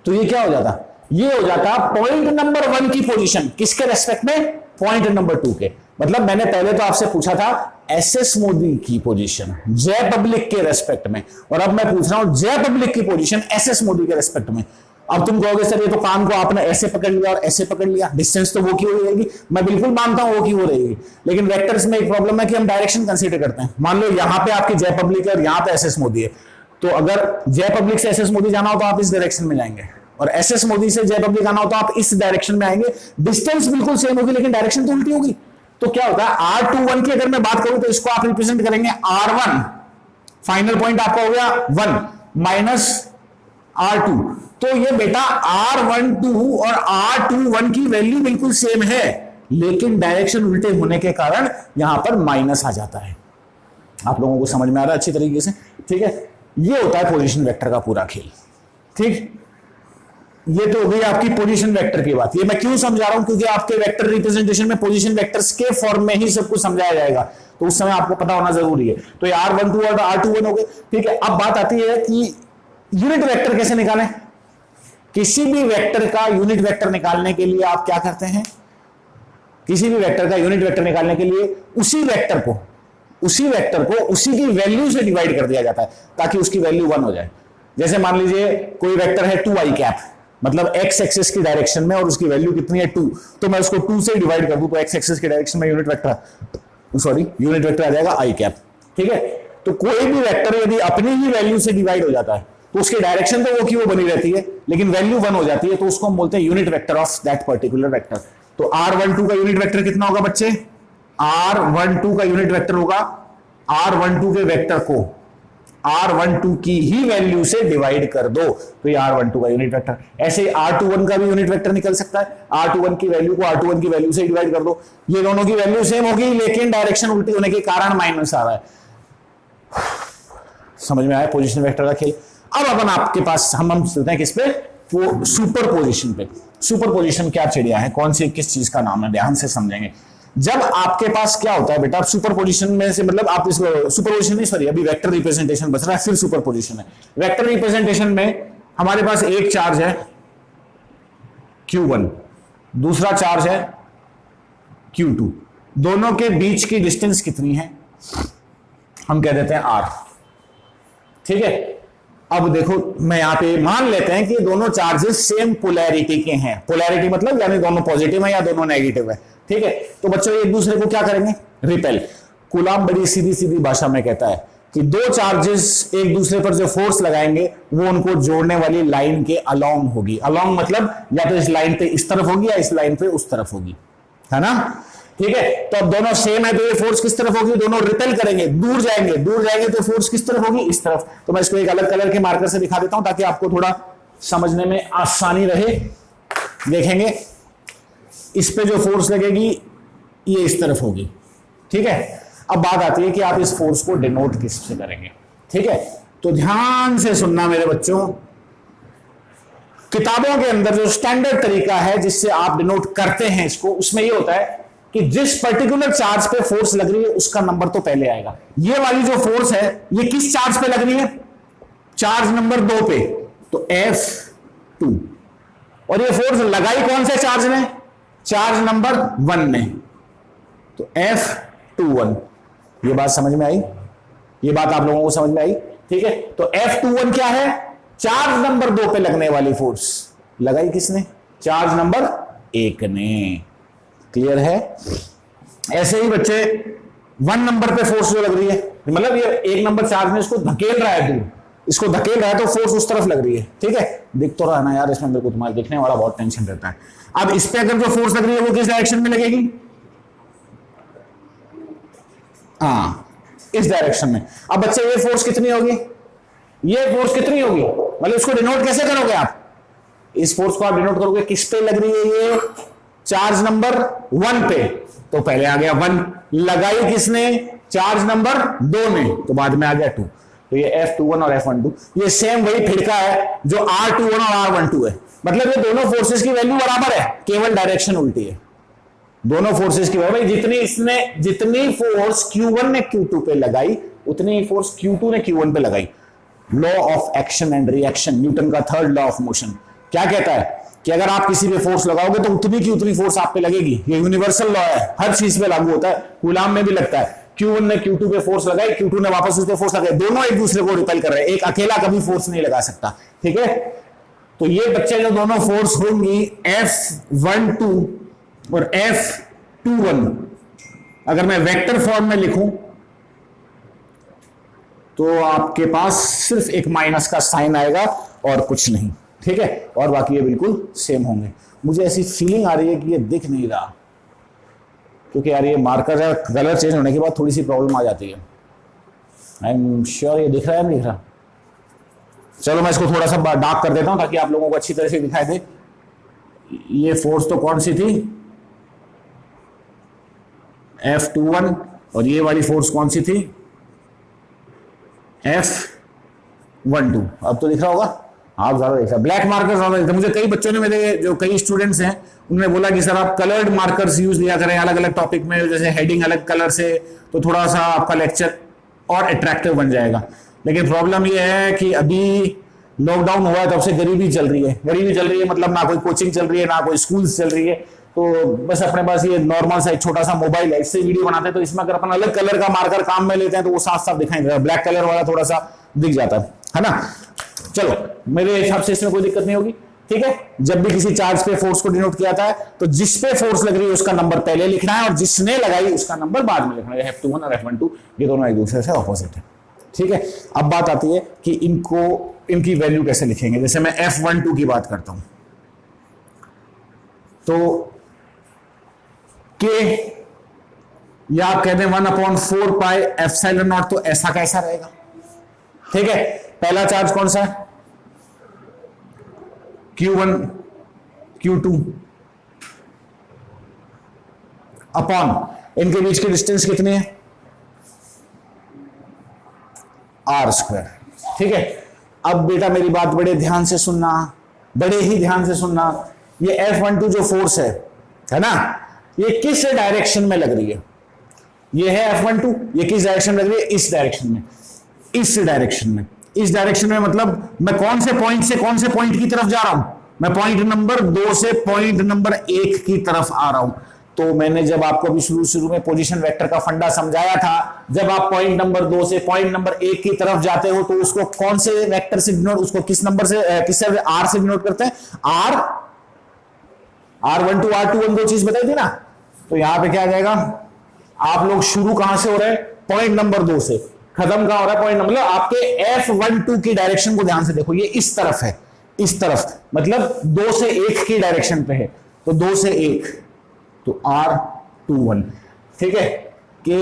तो ये क्या हो जाता? ये हो जाता पॉइंट नंबर 1 की पोजीशन किसके रेस्पेक्ट में? पॉइंट नंबर 2 के। मतलब मैंने पहले तो आपसे पूछा था SS मोदी की पोजीशन जय पब्लिक के रेस्पेक्ट में, और अब मैं पूछ रहा हूं जय पब्लिक की पोजीशन SS मोदी के रेस्पेक्ट में। अब तुम कहोगे सर ये तो काम को आपने ऐसे पकड़ लिया और ऐसे पकड़ लिया, डिस्टेंस तो वो की हो रहेगी। मैं बिल्कुल मानता हूं वो की हो रहेगी, लेकिन वेक्टर्स में एक प्रॉब्लम है कि हम डायरेक्शन कंसीडर करते हैं। मान लो यहां पे आपकी जय पब्लिक है और यहां पे SS मोदी है, तो अगर जय पब्लिक से SS मोदी जाना हो तो आप इस डायरेक्शन में जाएंगे, और SS मोदी से जय पब्लिक आना हो तो आप इस डायरेक्शन में आएंगे। डिस्टेंस बिल्कुल सेम होगी लेकिन डायरेक्शन तो उल्टी होगी। तो क्या होता है, R21 की अगर मैं बात करूं तो इसको आप रिप्रेजेंट करेंगे R1, फाइनल पॉइंट आपका हो गया 1 माइनस R2। तो ये बेटा R12 और R21 की वैल्यू बिल्कुल सेम है, लेकिन डायरेक्शन उल्टे होने के कारण यहां पर माइनस आ जाता है। आप लोगों को समझ में आ रहा है अच्छी तरीके से? ठीक है, ये होता है पोजीशन वेक्टर का पूरा खेल। ठीक, ये तो हो गई आपकी पोजीशन वेक्टर की बात। ये मैं क्यों समझा रहा हूं, क्योंकि आपके वेक्टर रिप्रेजेंटेशन में पोजीशन वेक्टर्स के फॉर्म में ही सब कुछ समझाया जाएगा, तो उस समय आपको पता होना जरूरी है। तो ये R12 और R21 हो गए। ठीक है, अब बात आती है कि यूनिट वेक्टर कैसे निकालें। किसी भी वेक्टर का यूनिट वेक्टर निकालने के लिए आप क्या करते हैं? किसी भी वेक्टर का यूनिट वेक्टर निकालने के लिए उसी वेक्टर को उसी की वैल्यू से डिवाइड कर दिया जाता है ताकि उसकी वैल्यू 1 हो जाए। जैसे मान लीजिए कोई वेक्टर है 2i कैप, मतलब x एक्सिस की डायरेक्शन में, और उसकी वैल्यू कितनी है 2, तो मैं उसको 2 से डिवाइड कर दूं तो x एक्सिस की डायरेक्शन में यूनिट वेक्टर आ जाएगा i कैप। ठीक है, तो कोई भी वेक्टर यदि अपनी ही वैल्यू से डिवाइड हो जाता है तो उसकी डायरेक्शन तो वो की वो बनी रहती है, लेकिन वैल्यू 1 हो जाती है, तो उसको हम बोलते हैं unit vector of that particular vector. तो R12 का यूनिट वेक्टर कितना होगा बच्चे? R12 का यूनिट वेक्टर होगा R12 के वेक्टर को R12 की ही वैल्यू से डिवाइड कर दो, तो ये R12 का यूनिट वेक्टर। ऐसे R21 का भी यूनिट वेक्टर निकल सकता है, R21 की वैल्यू को R21 की वैल्यू से डिवाइड कर दो। ये दोनों की वैल्यू सेम होगी लेकिन डायरेक्शन उल्टी होने के कारण माइनस आ रहा है। समझ में आया पोजीशन वेक्टर का खेल? अब अपन आपके पास हम चलते हैं किस पे? सुपर पोजिशन पे। सुपर पोजिशन क्या चिड़िया है, कौन सी किस चीज का नाम है, ध्यान से समझेंगे। जब आपके पास क्या होता है बेटा, सुपर पोजिशन में से मतलब अभी वेक्टर रिप्रेजेंटेशन बच रहा है, फिर सुपर पोजिशन है। वेक्टर रिप्रेजेंटेशन में हमारे पास एक चार्ज है Q1, दूसरा चार्ज है Q2, दोनों के बीच की डिस्टेंस कितनी है? हम कह देते हैं R। ठीक है, अब देखो मैं यहां पे मान लेते हैं कि दोनों चार्जेस सेम पोलैरिटी के हैं। पोलैरिटी मतलब यानी दोनों पॉजिटिव है या दोनों नेगेटिव है। ठीक है, तो बच्चों एक दूसरे को क्या करेंगे? रिपेल। कूलाम बड़ी सीधी सीधी भाषा में कहता है कि दो चार्जेस एक दूसरे पर जो फोर्स लगाएंगे वो उनको जोड़ने वाली लाइन के अलोंग होगी। अलोंग मतलब या तो इस लाइन पे इस तरफ होगी या इस लाइन पे उस तरफ होगी, है ना? ठीक है, तो अब दोनों सेम है तो ये फोर्स किस तरफ होगी? दोनों रिपेल करेंगे, दूर जाएंगे, दूर जाएंगे तो फोर्स किस तरफ होगी? इस तरफ। तो मैं इसको एक अलग कलर के मार्कर से दिखा देता हूं ताकि आपको थोड़ा समझने में आसानी रहे। देखेंगे इस पे जो फोर्स लगेगी ये इस तरफ होगी। ठीक है, अब बात आती है कि आप इस फोर्स को डिनोट किससे करेंगे। ठीक है, तो ध्यान से सुनना मेरे बच्चों, किताबों के अंदर जो स्टैंडर्ड तरीका है जिससे आप डिनोट करते हैं इसको, उसमें ये होता है कि जिस पर्टिकुलर चार्ज पे फोर्स लग रही है उसका नंबर तो पहले आएगा। ये वाली जो फोर्स है ये किस चार्ज पे लग रही है? चार्ज नंबर 2 पे, तो F2। और ये फोर्स लगाई कौन से चार्ज ने? चार्ज नंबर 1 ने, तो F21। ये बात समझ में आई? ये बात आप लोगों को समझ में आई? ठीक है, तो F21 क्या है? चार्ज नंबर 2 पे लगने वाली फोर्स लगाई किसने? चार्ज नंबर 1 ने। क्लियर है? ऐसे ही बच्चे 1 नंबर पे फोर्स जो लग रही है, मतलब ये 1 नंबर चार्ज में इसको धकेल रहा है दूर, इसको धकेल रहा है तो फोर्स उस तरफ लग रही है। ठीक है, दिख तो रहा ना यार, इसमें मेरे को तुम्हारे दिखने वाला बहुत टेंशन रहता है। अब इस पे अगर जो फोर्स लग रही है वो किस डायरेक्शन में लगेगी? हाँ, इस डायरेक्शन में। अब बच्चे ये फोर्स कितनी होगी? ये फोर्स कितनी होगी? मतलब इसको डिनोट कैसे करोगे आप? इस फोर्स को आप डिनोट करोगे किस पे लग रही है? ये चार्ज नंबर 1 पे, तो पहले आ गया 1, लगाई किसने? चार्ज नंबर 2 ने, तो बाद में आ गया 2। तो ये F21 और F12 ये सेम वही फिरका है जो R21 और R12 है। मतलब ये दोनों फोर्सेस की वैल्यू बराबर है, केवल डायरेक्शन उल्टी है। दोनों फोर्सेस की वैल्यू, जितनी फोर्स Q1 ने Q2 पे लगाई उतनी ही फोर्स Q2 ने Q1 पे लगाई। Law of action and reaction, Newton का थर्ड लॉ ऑफ मोशन क्या कहता है कि अगर आप किसी पे फोर्स लगाओगे तो उतनी की उतनी फोर्स आप पे लगेगी। ये यूनिवर्सल लॉ है, हर चीज पे लागू होता है, कूलाम में भी लगता है। Q1 ने Q2 पे फोर्स लगाई, Q2 ने वापस उस पे फोर्स लगाई, दोनों एक दूसरे को रिपेल कर रहे हैं, एक अकेला कभी फोर्स नहीं लगा सकता। ठीक है, तो ये बच्चे जो दोनों फोर्स होंगी F12 और F21, अगर मैं वेक्टर फॉर्म में लिखूं तो आपके पास सिर्फ एक माइनस का साइन आएगा और कुछ नहीं। ठीक है, और बाकी ये बिल्कुल सेम होंगे। मुझे ऐसी फीलिंग आ रही है कि ये दिख नहीं रहा, क्योंकि यार ये मार्कर का कलर चेंज होने के बाद थोड़ी सी प्रॉब्लम आ जाती है। आई एम श्योर ये दिख रहा है, नहीं दिख रहा? चलो मैं इसको थोड़ा सा डार्क कर देता हूं ताकि आप लोगों को अच्छी तरह से दिखाई दे। ये फोर्स तो कौन सी थी? F21, और ये वाली फोर्स कौन सी थी? F12। अब तो दिख रहा होगा, आप ज्यादा देख रहा, ब्लैक मार्कर ज्यादा दिखता। मुझे कई बच्चों ने, मेरे जो कई स्टूडेंट्स हैं उन्होंने बोला कि सर आप कलर्ड मार्कर्स यूज लिया करें अलग अलग टॉपिक में, जैसे हेडिंग अलग कलर से, तो थोड़ा सा आपका लेक्चर और अट्रैक्टिव बन जाएगा। लेकिन प्रॉब्लम ये है कि अभी लॉकडाउन हुआ है तब से गरीबी चल रही है। गरीबी चल रही है मतलब ना कोई कोचिंग चल रही है, ना कोई स्कूल चल रही है, तो बस अपने पास ये नॉर्मल सा एक छोटा सा मोबाइल है, इससे वीडियो बनाते हैं। तो इसमें अगर अपन अलग कलर का मार्कर काम में लेते हैं तो वो साफ साफ दिखाई देता है, ब्लैक कलर वाला थोड़ा सा दिख जाता है ना। चलो मेरे हिसाब से इसमें कोई दिक्कत नहीं होगी। ठीक है, जब भी किसी चार्ज पे फोर्स को डिनोट किया जाता है तो जिस पे फोर्स लग रही है उसका नंबर पहले लिखना है और जिसने लगाई उसका नंबर बाद में लिखना है। F21 और F12 ये दोनों एक दूसरे से ऑपोजिट है। ठीक है, अब बात आती है कि इनकी वैल्यू कैसे लिखेंगे। जैसे मैं F12 की बात करता हूं तो के या आप कहते हैं 1/4 पाई एप्सिलॉन नॉट, तो ऐसा कैसा रहेगा? ठीक है, पहला चार्ज कौन सा है? Q1 Q2 अपॉन इनके बीच की डिस्टेंस कितनी है? R²। ठीक है, अब बेटा मेरी बात बड़े ध्यान से सुनना, बड़े ही ध्यान से सुनना। ये F12 जो फोर्स है ना, ये किस डायरेक्शन में लग रही है? ये है F12, ये किस डायरेक्शन में लग रही है? इस डायरेक्शन में, इस डायरेक्शन में। इस डायरेक्शन में मतलब मैं कौन से पॉइंट से कौन से पॉइंट की तरफ जा रहा हूं, मैं पॉइंट नंबर 2 से पॉइंट नंबर 1 की तरफ आ रहा हूं। तो मैंने जब आपको अभी शुरू में पोजीशन वेक्टर का फंडा समझाया था, जब आप पॉइंट नंबर 2 से पॉइंट नंबर 1 की तरफ जाते हो तो उसको कौन से वेक्टर से डिनोट, उसको किस नंबर से, किस आर से डिनोट करते हैं, R12 R21 दो चीज बताई थी ना। तो यहां पे क्या आ जाएगा, आप लोग शुरू कहां से हो रहे हैं, पॉइंट नंबर 2 से, खत्म कहां हो रहा है, पॉइंट नंबर, आपके F12 की डायरेक्शन को ध्यान से देखो, ये इस तरफ है, इस तरफ मतलब 2 से 1 की डायरेक्शन पे है। तो 2 से 1 तो R21, ठीक है, कि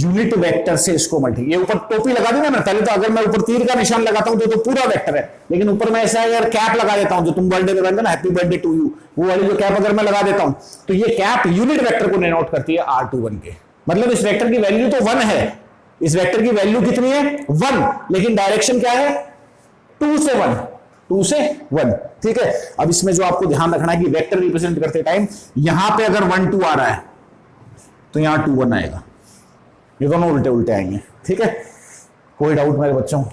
यूनिट वेक्टर से इसको मल्टी, ये ऊपर टोपी लगा दी ना मैं पहले, तो अगर मैं ऊपर तीर का निशान लगाता हूं तो पूरा वेक्टर है, लेकिन ऊपर मैं ऐसा यार कैप लगा देता हूं, जो तुम बर्थडे पे पहनते ना, हैप्पी बर्थडे टू यू, वो वाली जो कैप अगर मैं लगा देता हूं तो ये कैप यूनिट वेक्टर को डिनोट करती है R21 के। मतलब इस वेक्टर की वैल्यू तो 1 है, इस वेक्टर की वैल्यू कितनी है 1, लेकिन डायरेक्शन क्या है 2 से 1, 2 से 1, ठीक है। अब इसमें जो आपको ध्यान रखना है कि वेक्टर रिप्रेजेंट करते टाइम यहां पे अगर 1 2 आ रहा है तो यहां 2 1 आएगा, ये दोनों उल्टे उल्टे आएंगे, ठीक है। कोई डाउट मेरे बच्चों,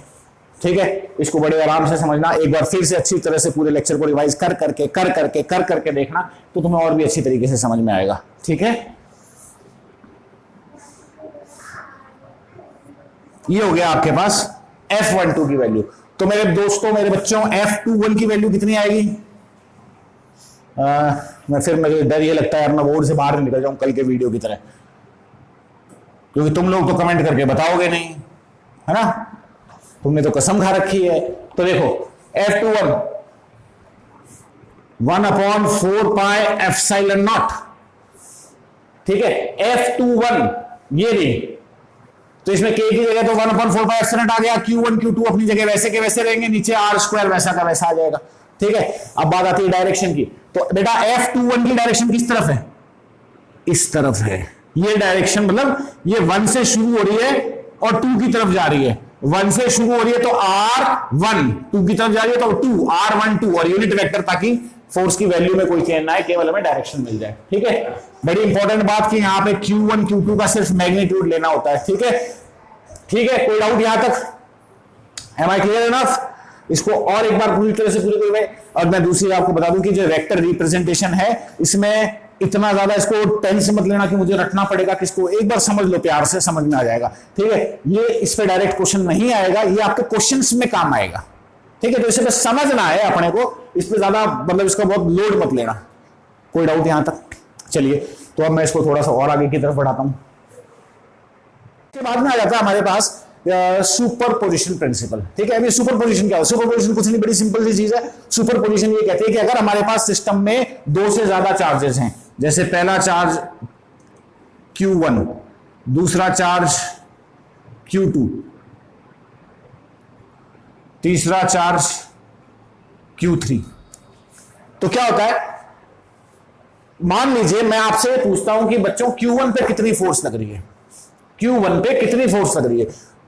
ठीक है। इसको बड़े आराम से समझना, एक बार फिर से अच्छी तरह से पूरे लेक्चर को रिवाइज कर करके देखना, तो तुम्हें और भी अच्छी तरीके से समझ में आएगा, ठीक है। ये हो गया आपके पास F12 की वैल्यू। तो मेरे दोस्तों, मेरे बच्चों, F21 की वैल्यू कितनी आएगी? मुझे डर ये लगता है यार मैं बोर्ड से बाहर निकल जाऊं कल के वीडियो की तरह, क्योंकि तुम लोग तो कमेंट करके बताओगे नहीं, है ना, तुमने तो कसम खा रखी है। तो देखो F21 1/4 पाई एप्सिलॉन नॉट, ठीक है। F21 ये नहीं, तो इसमें k की जगह तो 1/4 पाई एप्सिलॉन आ गया, Q1 Q2 अपनी जगह वैसे के वैसे रहेंगे, नीचे R² वैसा का वैसा आ जाएगा, ठीक है। अब बात आती है डायरेक्शन की, तो बेटा F21 की डायरेक्शन किस तरफ है? इस तरफ है। ये डायरेक्शन मतलब ये 1 से शुरू हो रही है और 2 की तरफ जा रही है, 1 से शुरू हो रही है तो R1, 2 की तरफ जा रही है तो 2 R12, और यूनिट वेक्टर, ताकि फोर्स की वैल्यू में कोई चेंज ना आए, केवल हमें डायरेक्शन मिल जाए, ठीक है। बड़ी इंपॉर्टेंट बात कि यहां पे Q1 Q2 का सिर्फ मैग्नीट्यूड लेना होता है, ठीक है, ठीक है। कोई डाउट यहां तक? Am I clear enough? इसको और एक बार पूरी तरह से पूरी हुए। और मैं दूसरी आपको बता दूं कि जो वेक्टर रिप्रेजेंटेशन है, इसमें इतना ज्यादा इसको टेंस मत लेना कि मुझे रटना पड़ेगा किसको, एक बार समझ लो, प्यार से समझ में आ जाएगा, ठीक है। ये इस पे डायरेक्ट क्वेश्चन नहीं आएगा, ये आपके क्वेश्चंस में काम आएगा, ठीक है। तो इसे बस समझना है अपने को, इस पे ज्यादा मतलब इसका बहुत लोड मत लेना। कोई डाउट यहां तक? चलिए, तो अब मैं इसको थोड़ा सा और आगे की तरफ बढ़ाता हूं। इसके बाद में आ जाता है हमारे पास सुपर पोजिशन प्रिंसिपल, ठीक है। अभी सुपर पोजिशन क्या है? सुपर पोजिशन कुछ नहीं, बड़ी सिंपल सी चीज है। सुपर पोजिशन ये कहते हैं कि अगर हमारे पास सिस्टम में 2 से ज्यादा चार्जेस हैं, जैसे पहला चार्ज Q1, दूसरा चार्ज Q2, तीसरा चार्ज Q3, तो क्या होता है? मान लीजिए मैं आपसे पूछता हूं कि बच्चों Q1 पे कितनी फोर्स लग रही है, Q1 पे कितनी फोर्स लग रही है,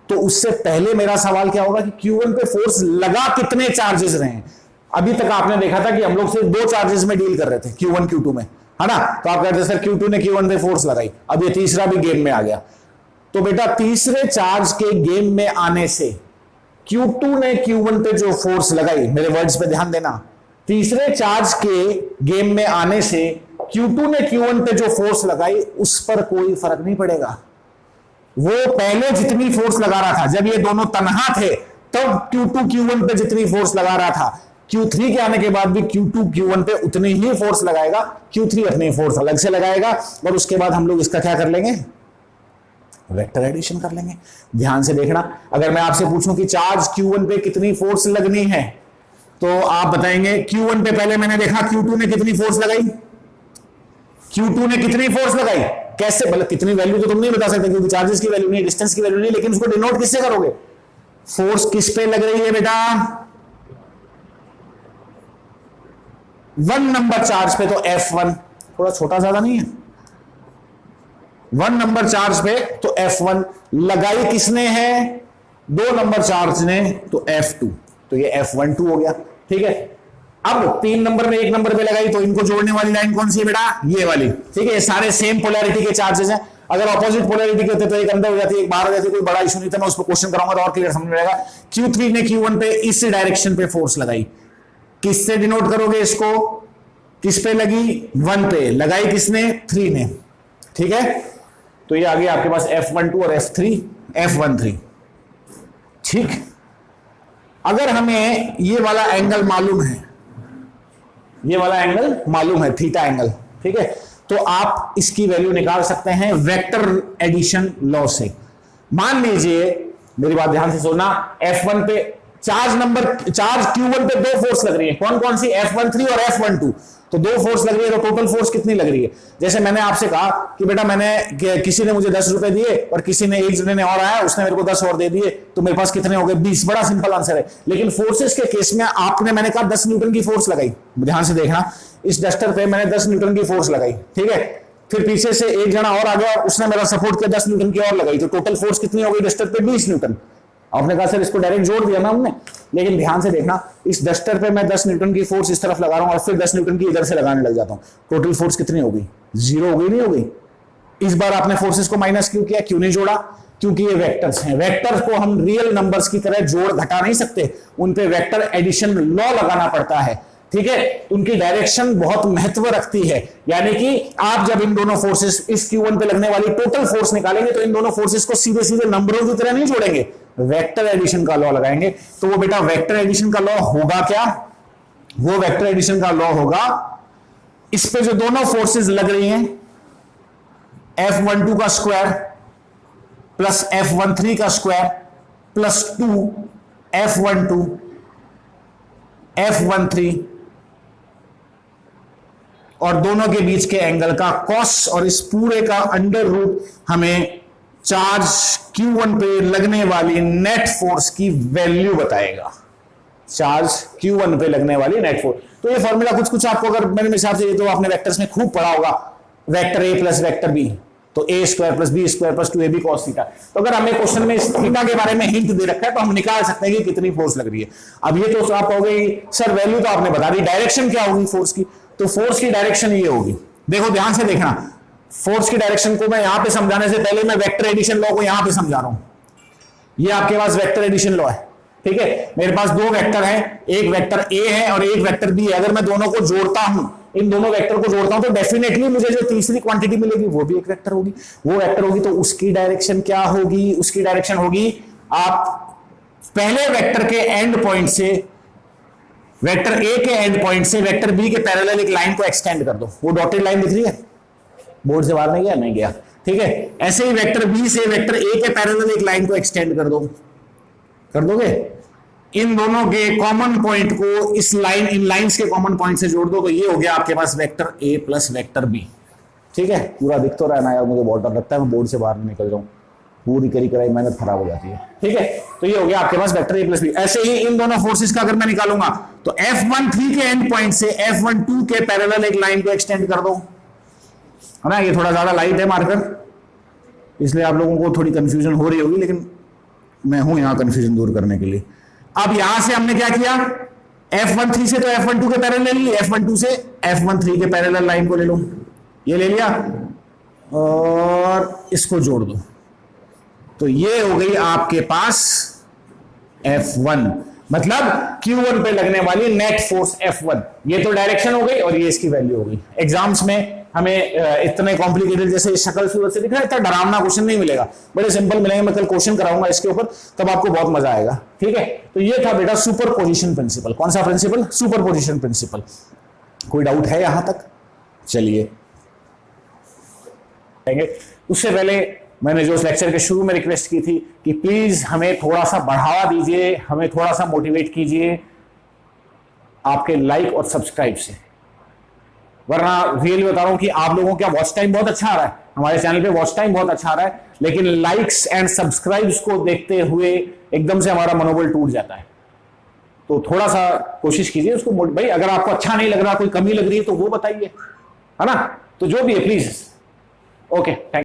तो उससे पहले मेरा सवाल क्या होगा कि Q1 पे फोर्स लगा कितने चार्जेस रहे हैं। अभी तक आपने देखा था कि हम लोग सिर्फ 2 चार्जेस में डील कर रहे थे, Q1 Q2 में, है ना। तो आप कहते हैं सर Q2 ने Q1 पे फोर्स लगाई, अब ये तीसरा भी गेम में आ गया। तो बेटा तीसरे चार्ज के गेम में आने से Q2 ने Q1 पे जो फोर्स लगाई, मेरे वर्ड्स पे ध्यान देना, तीसरे चार्ज के गेम में आने से Q2 ने Q1 पे जो फोर्स लगाई उस पर कोई फर्क नहीं पड़ेगा। वो पहले जितनी फोर्स लगा रहा था, जब ये दोनों तनहा थे, तब Q2 Q1 पे जितनी फोर्स लगा रहा था, Q3 के आने के बाद भी Q2 Q1 पे उतनी ही फोर्स लगाएगा, Q3 अपनी फोर्स अलग से लगाएगा, और उसके बाद हम लोग इसका क्या कर लेंगे? वेक्टर एडिशन कर लेंगे। ध्यान से देखना, अगर मैं आपसे पूछूं कि चार्ज Q1 पे कितनी फोर्स लगनी है, तो आप बताएंगे Q1 पे पहले मैंने देखा Q2 ने कितनी फोर्स लगाई, Q2 ने कितनी फोर्स लगाई, कैसे, मतलब कितनी वैल्यू तो तुम नहीं बता सकते क्योंकि चार्जेस की वैल्यू नहीं, डिस्टेंस की वैल्यू नहीं, लेकिन उसको डिनोट किससे करोगे? फोर्स किस पे लग रही है बेटा? 1 नंबर चार्ज पे, तो F1, थोड़ा छोटा ज्यादा नहीं है, 1 नंबर चार्ज पे तो F1 लगाई किसने है? 2 नंबर चार्ज ने, तो F2, तो ये F12 हो गया, ठीक है। अब 3 नंबर में 1 नंबर पे लगाई, तो इनको जोड़ने वाली लाइन कौन सी है बेटा? ये वाली, ठीक है। ये सारे सेम पोलैरिटी के चार्जेस हैं। अगर ऑपोजिट पोलैरिटी के होते तो एक अंदर हो जाती है एक बाहर हो जाती, कोई बड़ा इशू नहीं था। मैं उस पर क्वेश्चन कराऊंगा तो और क्लियर समझ में आएगा। Q3 ने Q1 पे इस डायरेक्शन पे फोर्स लगाई, किससे डिनोट करोगे इसको? किस पे लगी? 1 पे लगाई, किसने? 3 ने। ठीक है, तो ये आ गया आपके पास F12 और F13। ठीक, अगर हमें ये वाला एंगल मालूम है, ये वाला एंगल मालूम है, थीटा एंगल, ठीक है, तो आप इसकी वैल्यू निकाल सकते हैं वेक्टर एडिशन लॉ से। मान लीजिए, मेरी बात ध्यान से सुनना, F1 पे चार्ज Q1 पे दो फोर्स लग रही है, कौन कौन सी? F13 और F12। तो दो फोर्स लग रही है, तो टोटल फोर्स कितनी लग रही है? जैसे मैंने आपसे कहा कि बेटा किसी ने मुझे 10 रुपए दिए और किसी ने, एक जने ने और आया, उसने मेरे को 10 और दे दिए, तो मेरे पास कितने हो गए? 20। बड़ा सिंपल आंसर है। लेकिन फोर्सेस के केस में मैंने कहा 10 न्यूटन की फोर्स लगाई, ध्यान से देखना, इस डस्टर पे मैंने 10 न्यूटन की फोर्स लगाई, ठीक है, फिर पीछे से एक जना और आ गया, उसने मेरा सपोर्ट किया, 10 न्यूटन की और लगाई, तो टोटल फोर्स कितनी हो गई डस्टर पे? 20 न्यूटन। आपने कहा सर इसको डायरेक्ट जोड़ दिया ना हमने, लेकिन ध्यान से देखना, इस डस्टर पे मैं 10 न्यूटन की फोर्स इस तरफ लगा रहा हूं और फिर 10 न्यूटन की इधर से लगाने लग जाता हूं, टोटल फोर्स कितनी हो गई? 0 हो गई, नहीं हो गई? इस बार आपने फोर्सेस को माइनस क्यों किया, क्यों नहीं जोड़ा? क्योंकि ये वेक्टर्स हैं, वेक्टर्स को हम रियल नंबर्स की तरह जोड़ घटा नहीं सकते, उन पे वेक्टर एडिशन लॉ लगाना पड़ता है, ठीक है। उनकी डायरेक्शन बहुत महत्व रखती है, यानी कि आप जब इन दोनों फोर्सेस, इस Q1 पे लगने वाली टोटल फोर्स निकालेंगे तो इन दोनों फोर्सेस को सीधे सीधे नंबरों की तरह नहीं जोड़ेंगे, वेक्टर एडिशन का लॉ लगाएंगे। तो वो बेटा वेक्टर एडिशन का लॉ होगा क्या? वो वेक्टर एडिशन का लॉ होगा, इस पे जो दोनों फोर्सेस लग रही हैं, F12 का स्क्वायर प्लस F13 का स्क्वायर प्लस 2 F12 F13 और दोनों के बीच के एंगल का कॉस, और इस पूरे का अंडर रूट हमें चार्ज Q1 पे लगने वाली नेट फोर्स की वैल्यू बताएगा। चार्ज Q1 पे लगने वाली नेट फोर्स। तो ये फॉर्मूला कुछ आपको, अगर मेरे हिसाब से, ये तो आपने वेक्टर्स में खूब पढ़ा होगा, vector A plus vector B, तो A square plus B square plus 2AB cos theta. तो अगर हमें क्वेश्चन में इस थीटा के बारे में हिंट दे रखा है तो हम निकाल सकते हैं कि कितनी फोर्स लग रही है। अब ये तो आप कहोगे सर वैल्यू तो आपने बता दी, डायरेक्शन क्या होगी फोर्स की? तो फोर्स की डायरेक्शन ये होगी, देखो ध्यान से देखना, फोर्स की डायरेक्शन को मैं यहां पे समझाने से पहले मैं वेक्टर एडिशन लॉ को यहां पे समझा रहा हूं। ये आपके पास वेक्टर एडिशन लॉ है, ठीक है। मेरे पास दो वेक्टर हैं, एक वेक्टर A है और एक वेक्टर B है। अगर मैं दोनों को जोड़ता हूं, इन दोनों वेक्टर को जोड़ता हूं, तो डेफिनेटली मुझे जो तीसरी क्वांटिटी मिलेगी वो भी एक वेक्टर होगी। वो वेक्टर होगी तो उसकी डायरेक्शन क्या होगी? उसकी डायरेक्शन होगी, आप पहले वेक्टर के एंड पॉइंट से, वेक्टर A के एंड पॉइंट से वेक्टर B के पैरेलल एक लाइन को एक्सटेंड कर दो। वो डॉटेड लाइन दिख रही है, बोर्ड से बाहर नहीं गया? नहीं गया, ठीक है। ऐसे ही वेक्टर B से वेक्टर A के पैरेलल एक लाइन को एक्सटेंड कर दो, कर दोगे? इन दोनों के कॉमन पॉइंट को इस लाइन, इन लाइंस के कॉमन पॉइंट से जोड़ दो, तो ये हो गया आपके पास vector A plus vector B, ठीक है। पूरा दिख तो रहा है ना यार, मुझे बहुत डर लगता है मैं बोर्ड से बाहर निकल जाऊं, पूरी करी कराई मेहनत खराब हो जाती है, ठीक है। तो ये हो गया आपके पास वेक्टर A प्लस B। ऐसे ही इन दोनों फोर्सेस का अगर मैं निकालूंगा तो F13 के एंड पॉइंट से F12 के पैरेलल एक लाइन को एक्सटेंड कर दो, है ना। ये थोड़ा ज्यादा लाइट है मार्कर, इसलिए आप लोगों को थोड़ी कंफ्यूजन हो रही होगी, लेकिन मैं हूं यहां कंफ्यूजन दूर करने के लिए। अब यहां से हमने क्या किया, F13 से तो F12 के पैरेलल ले ली, F12 से F13 के पैरेलल लाइन को ले लो, ये ले लिया और इसको जोड़ दो, तो ये हो गई आपके पास F1, मतलब Q1 पे लगने वाली नेट फोर्स F1। ये तो डायरेक्शन हो गई और ये इसकी वैल्यू हो गई। एग्जाम्स में हमें इतने कॉम्प्लिकेटेड जैसे शक्ल सूरत से दिख रहा है, इतना डरावना क्वेश्चन नहीं मिलेगा, बड़े सिंपल मिलेंगे। मैं कल क्वेश्चन कराऊंगा इसके ऊपर, तब आपको बहुत मजा आएगा, ठीक है। तो ये था बेटा सुपरपोजिशन प्रिंसिपल। कौन सा प्रिंसिपल? Superposition principle. कोई डाउट है यहां तक? चलिए, उससे पहले मैंने जो लेक्चर के शुरू में रिक्वेस्ट की थी कि प्लीज हमें थोड़ा सा बढ़ावा दीजिए, हमें थोड़ा सा मोटिवेट कीजिए आपके लाइक और सब्सक्राइब से, वरना रियली बता रहा हूं कि आप लोगों का वॉच टाइम बहुत अच्छा आ रहा है, हमारे चैनल पे वॉच टाइम बहुत अच्छा आ रहा है, लेकिन लाइक्स एंड सब्सक्राइब्स को देखते हुए एकदम से हमारा मनोबल टूट जाता है। तो थोड़ा सा कोशिश कीजिए उसको, भाई अगर आपको अच्छा नहीं लग रहा, कोई कमी लग रही है तो वो बताइए, है ना। तो जो भी है प्लीज, ओके, थैंक यू।